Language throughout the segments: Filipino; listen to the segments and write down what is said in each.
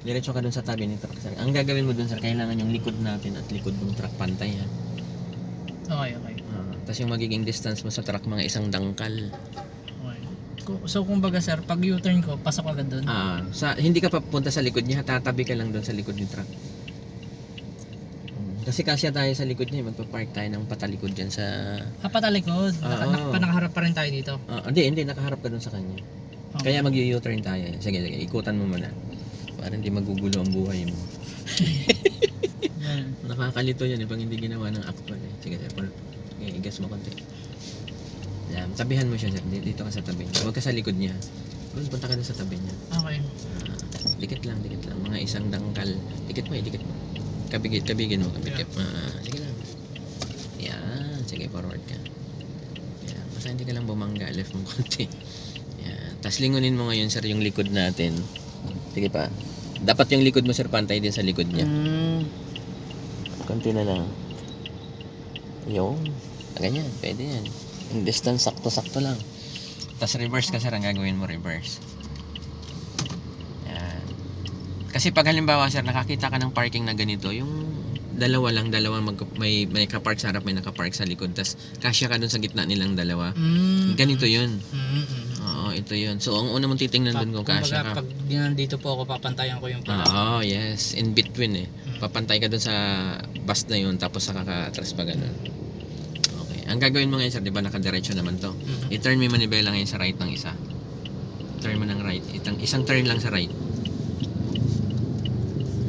Diretso ka dun sa tabi ni truck, sir. Ang gagawin mo dun, sir, kailangan yung likod natin at likod ng truck pantay, ha? Okay. Tapos yung magiging distance mo sa truck, mga isang dangkal. Okay. So kumbaga sir, pag U-turn ko, pasok agad doon. Hindi ka papunta sa likod niya, tatabi ka lang dun sa likod ni truck. Kasi kasya tayo sa likod niya, magpa-park tayo ng patalikod dyan sa... Patalikod. Nakaharap pa rin tayo dito. Hindi, nakaharap ka dun sa kanya. Okay. Kaya mag-U-turn tayo. Sige, ikutan mo muna. Para hindi magugulo ang buhay mo. Nakakalito yan, pag hindi ginawa ng actual. Sige, igas mo konti. Yan, tabihan mo siya, sir. Dito ka sa tabi niya. Huwag ka sa likod niya. Punta ka na sa tabi niya. Okay. Dikit lang. Mga isang dangkal. Dikit mo. Kabigin mo. Sige lang. Yan. Sige, forward ka. Yan. Basta hindi ka lang bumangga. Left mo konti. Yan. Tapos lingunin mo ngayon, sir, yung likod natin. Sige pa. Dapat yung likod mo, sir, pantay din sa likod niya. Konti na lang. Yung. Ganyan. Pwede yan. Yung distance, sakto-sakto lang. Tapos reverse ka, sir. Ang gagawin mo, reverse. Yan. Kasi pag halimbawa, sir, nakakita ka ng parking na ganito, yung dalawang may nakapark sa harap, may nakapark sa likod, tapos kasya ka dun sa gitna nilang dalawa. Ganito yun. Oo, ito yun. So, ang una mong titingnan dun kung kasya ka. Pag nandito po ako, papantayan ko yung pila. Yes. In between Papantay ka dun sa bus na yun, tapos saka ka atras pa ganun. Okay. Ang gagawin mo ngayon, sir, di ba nakadiretso naman to? I-turn mo yung manibela ngayon sa right ng isa. Turn mo ng right. Isang turn lang sa right.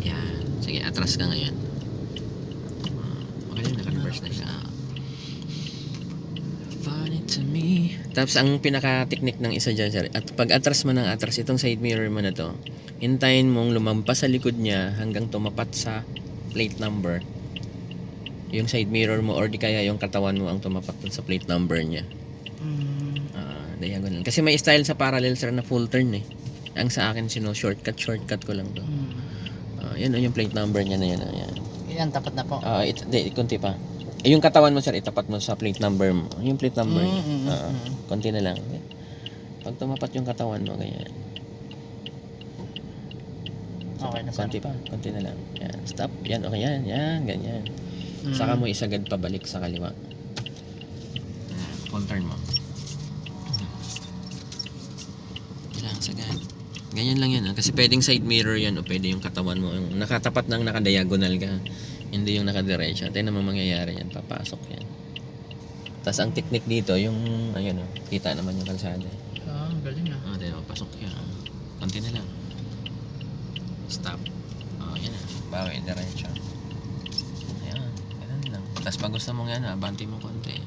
Yan. Sige, atras ka ngayon. Okay, naka-reverse na siya. Funny to me. Tapos ang pinaka-technique ng isa dyan, sir, at pag atras mo ng atras, itong side mirror mo na to, hintayin mong lumampas sa likod niya hanggang tumapat sa plate number. Yung side mirror mo or di kaya yung katawan mo ang tumapat sa plate number niya. Diagonal. Kasi may style sa parallel, sir, na full turn eh. Ang sa akin, shortcut ko lang to. Yan yung plate number niya na yan. Yan, tapat na po. Kunti pa. Yung katawan mo, sir, itapat mo sa plate number mo. Yung plate number niya. Konti na lang. Pag tumapat yung katawan mo, ganyan. Okay na, sir. Konti na lang. Yan, stop. Yan, okay yan. Yan, ganyan. Saka mo isagad pabalik sa kaliwa. Full turn mo. Yan, sagad. Ganyan lang yan. Kasi pwedeng side mirror yan o pwede yung katawan mo. Yung nakatapat ng nakadiagonal ka. Hindi yung nakadiretso. Tignan mo mangyayari yan. Papasok yan. Tapos ang technique dito, yung, kita naman yung kalsada. Galing Diba, pasok yan. Konti na lang. Stop. Yan na. Bawi, diretso. Ayan. Ganun lang. Tapos pag gusto mong yan, abanti mo konti.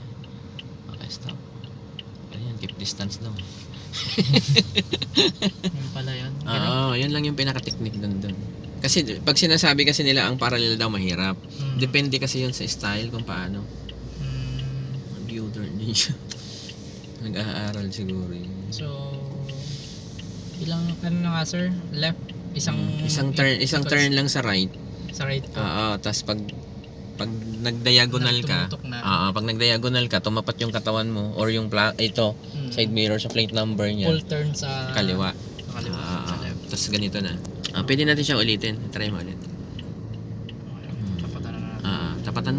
Okay, stop. Ganyan, keep distance daw. Yun pala yun. Yun lang yung pinaka-technique dun. Kasi pag sinasabi kasi nila ang parallel daw mahirap. Depende kasi yun sa style kung paano. Mag-U-turn din siya. Nag-aaral siguro yun. So, ilang na nga, sir? Left? Isang turn lang sa right. Sa right po. Tapos pag nag-diagonal ka, pag nag-diagonal ka, tumapat yung katawan mo or yung side mirror sa plate number niya. Full turn sa kaliwa. Tapos ganito na. Pwede natin siya ulitin. Try mo ulit. Tapatan na natin. Tapatan